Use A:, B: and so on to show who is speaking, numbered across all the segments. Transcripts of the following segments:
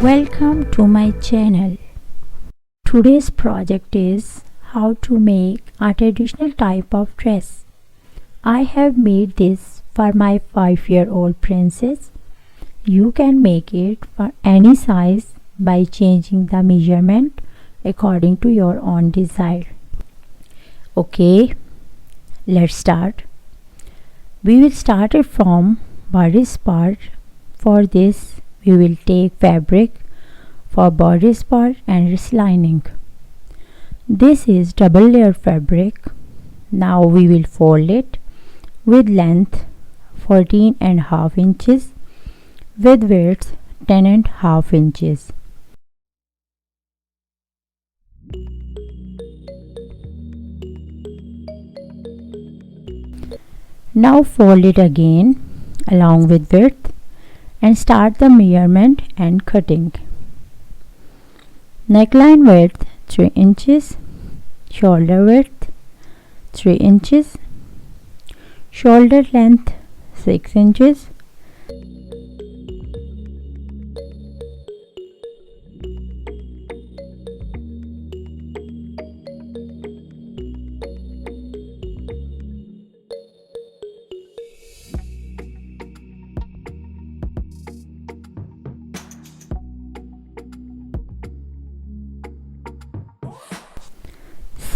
A: Welcome to my channel. Today's project is how to make a traditional type of dress. I have made this for my 5-year-old princess. You can make it for any size by changing the measurement according to your own desire. Okay, let's start. We will start it from bodice part. For this we will take fabric for bodice part and its lining. This is double layer fabric. Now we will fold it with length 14.5 inches with width 10.5 inches. Now fold it again along with width and start the measurement and cutting. Neckline width 3 inches, shoulder width 3 inches, shoulder length 6 inches,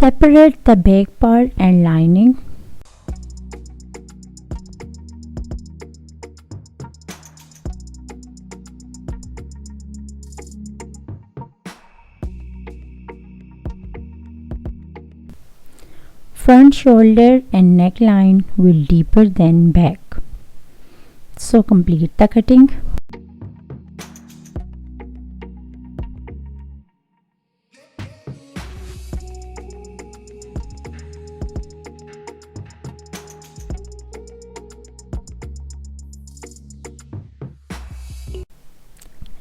A: separate the back part and lining. Front shoulder and neckline will deeper than back. So complete the cutting.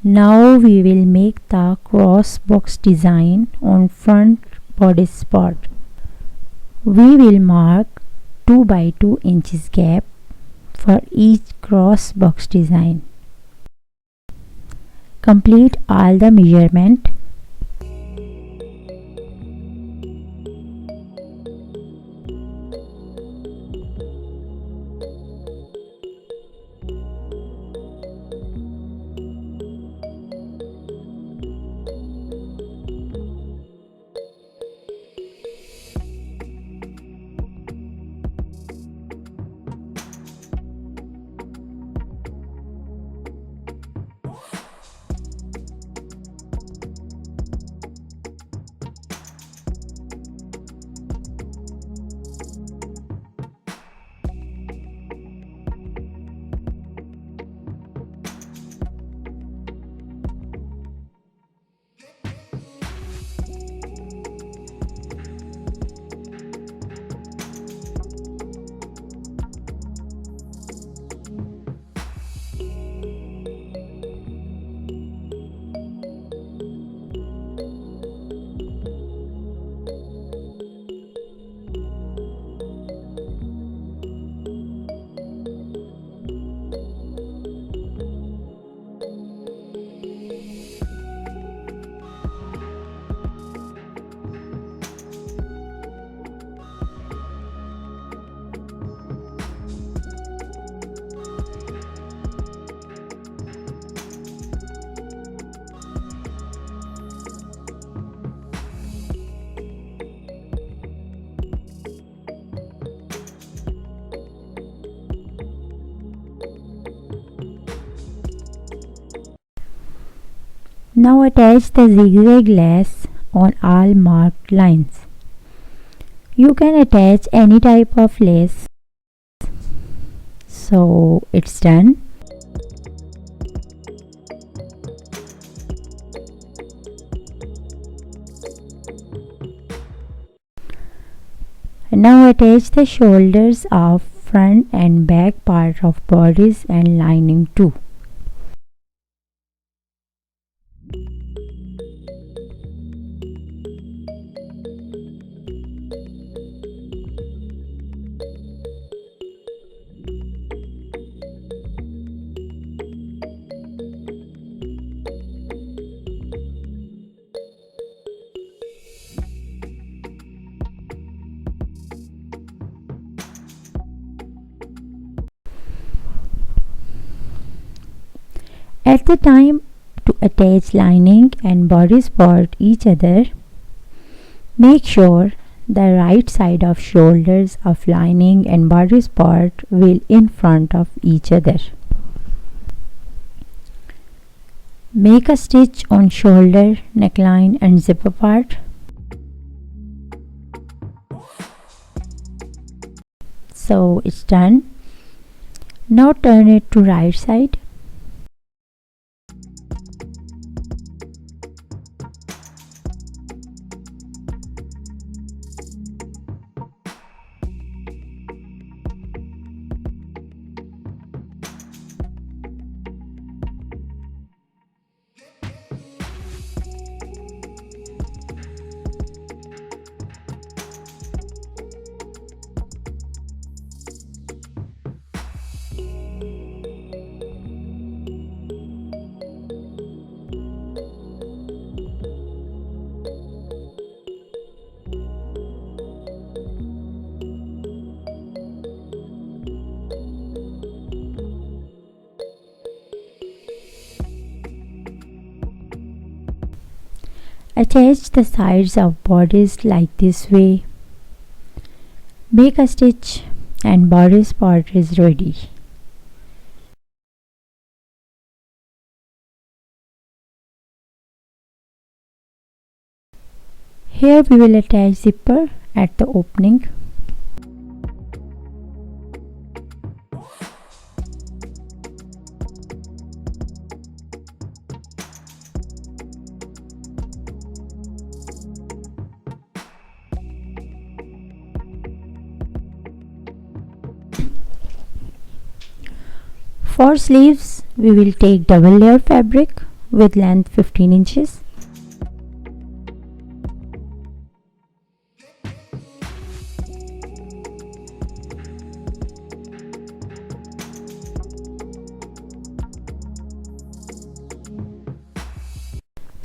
A: Now we will make the cross box design on front bodice part. We will mark 2 by 2 inches gap for each cross box design. Complete all the measurement. Now attach the zigzag lace on all marked lines. You can attach any type of lace. So it's done. Now attach the shoulders of front and back part of bodice and lining too. At the time to attach lining and body support each other, make sure the right side of shoulders of lining and body support will in front of each other. Make a stitch on shoulder, neckline and zipper part. So it's done. Now turn it to right side. Attach the sides of bodies like this way. Make a stitch and body part is ready. Here we will attach zipper at the opening. For sleeves, we will take double layer fabric with length 15 inches.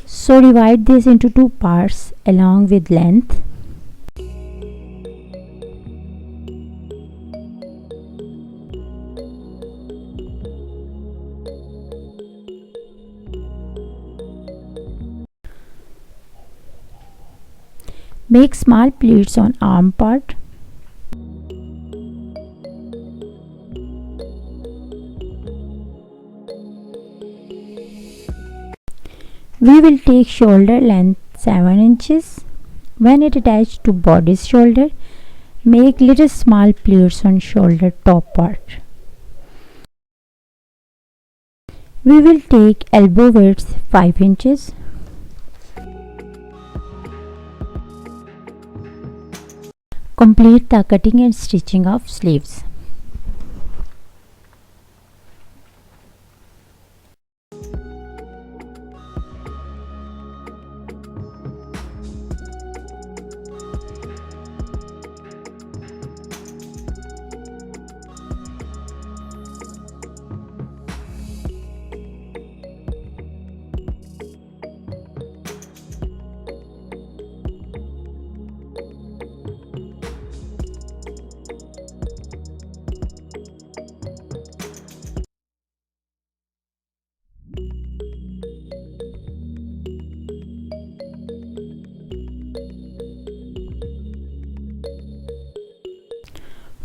A: So divide this into two parts along with length. Make small pleats on arm part. We will take shoulder length 7 inches. When it attached to body's shoulder, make little small pleats on shoulder top part. We will take elbow width 5 inches. Complete the cutting and stitching of sleeves.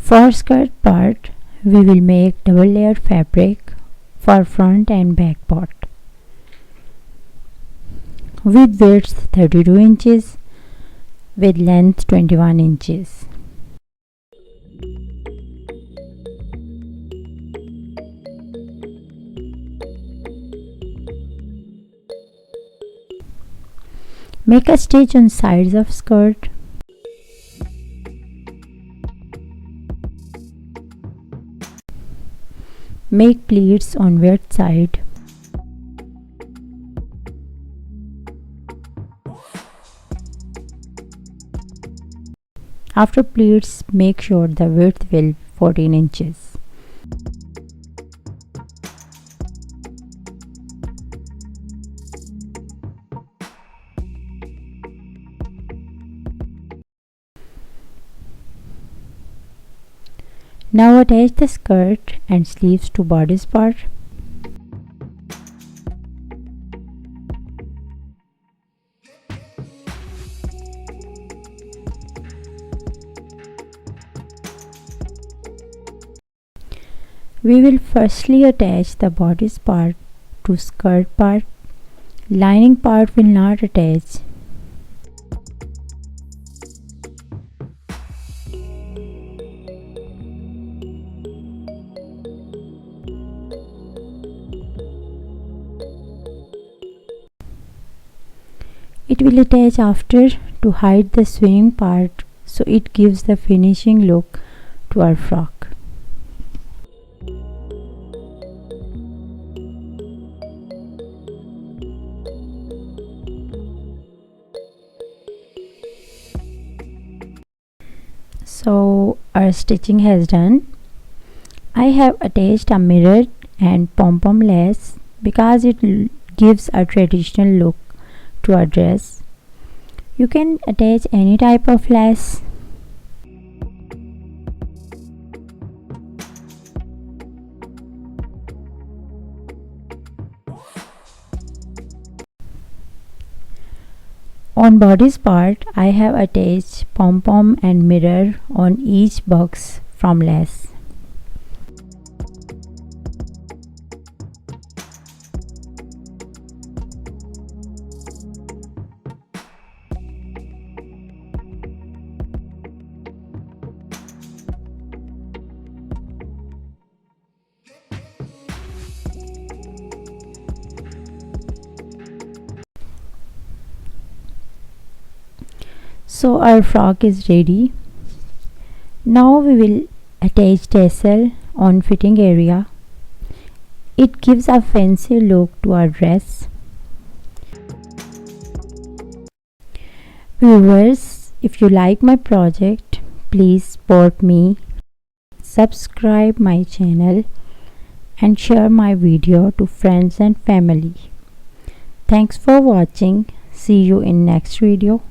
A: For skirt part, we will make double layer fabric for front and back part with width 32 inches with length 21 inches. Make a stitch on sides of skirt. Make pleats on width side. After pleats, make sure the width will 14 inches. Now attach the skirt and sleeves to bodice part. We will firstly attach the bodice part to skirt part. Lining part will not attach. It will attach after to hide the swinging part, so it gives the finishing look to our frock. So our stitching has done. I have attached a mirror and pom-pom lace because it gives a traditional look to our dress. You can attach any type of lace. On bodice part, I have attached pom-pom and mirror on each box from lace. So our frock is ready. Now we will attach tassel on fitting area. It gives a fancy look to our dress. Viewers, if you like my project, please support me, subscribe my channel and share my video to friends and family. Thanks for watching. See you in next video.